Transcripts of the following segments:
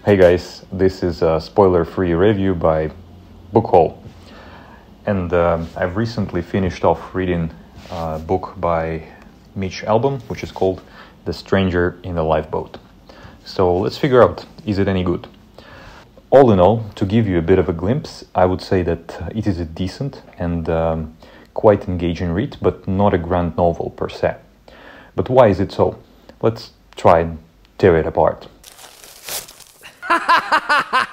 Hey guys, this is a spoiler-free review by Bookhole. And I've recently finished off reading a book by Mitch Albom, which is called The Stranger in the Lifeboat. So let's figure out, is it any good? All in all, to give you a bit of a glimpse, I would say that it is a decent and quite engaging read, but not a grand novel per se. But why is it so? Let's try and tear it apart.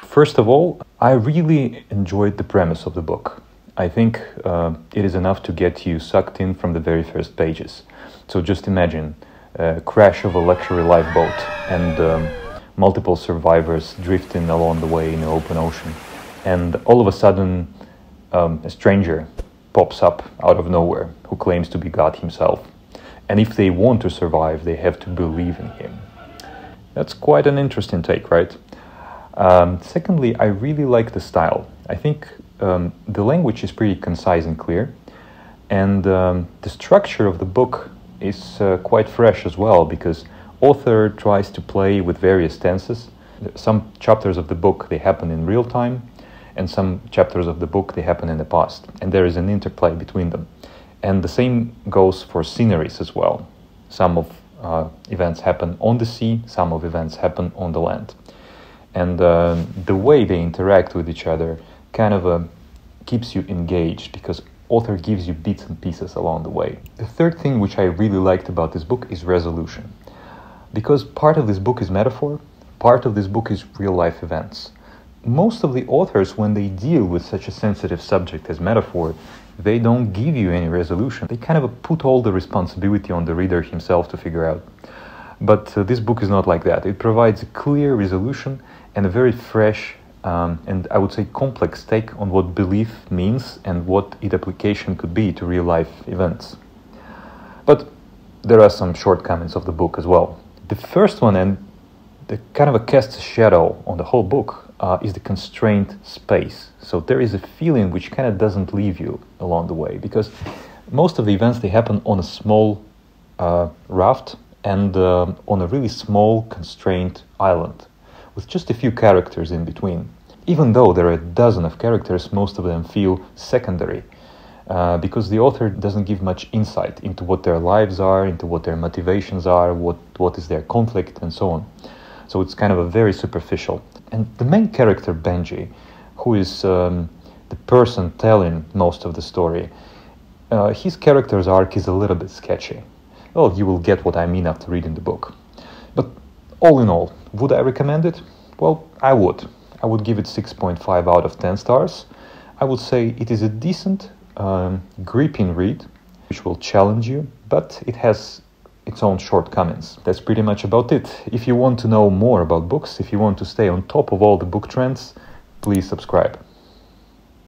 First of all, I really enjoyed the premise of the book. I think it is enough to get you sucked in from the very first pages. So just imagine a crash of a luxury lifeboat and multiple survivors drifting along the way in the open ocean. And all of a sudden, a stranger pops up out of nowhere who claims to be God himself. And if they want to survive, they have to believe in him. That's quite an interesting take, right? Secondly, I really like the style. I think the language is pretty concise and clear, and the structure of the book is quite fresh as well, because author tries to play with various tenses. Some chapters of the book, they happen in real time, and some chapters of the book, they happen in the past, and there is an interplay between them. And the same goes for sceneries as well. Some of events happen on the sea, some of events happen on the land. And the way they interact with each other kind of keeps you engaged, because author gives you bits and pieces along the way. The third thing which I really liked about this book is resolution. Because part of this book is metaphor, part of this book is real-life events. Most of the authors, when they deal with such a sensitive subject as metaphor, they don't give you any resolution. They kind of put all the responsibility on the reader himself to figure out. But this book is not like that. It provides a clear resolution and a very fresh and I would say complex take on what belief means and what its application could be to real-life events. But there are some shortcomings of the book as well. The first one, and the kind of casts a shadow on the whole book, is the constrained space. So there is a feeling which kind of doesn't leave you along the way, because most of the events, they happen on a small raft and on a really small constrained island, with just a few characters in between. Even though there are a dozen of characters, most of them feel secondary, because the author doesn't give much insight into what their lives are, into what their motivations are, what is their conflict, and so on. So it's kind of a very superficial. And the main character, Benji, who is the person telling most of the story, his character's arc is a little bit sketchy. Well, you will get what I mean after reading the book. But all in all, would I recommend it? Well, I would. I would give it 6.5 out of 10 stars. I would say it is a decent, gripping read, which will challenge you, but it has its own shortcomings. That's pretty much about it. If you want to know more about books, if you want to stay on top of all the book trends, please subscribe.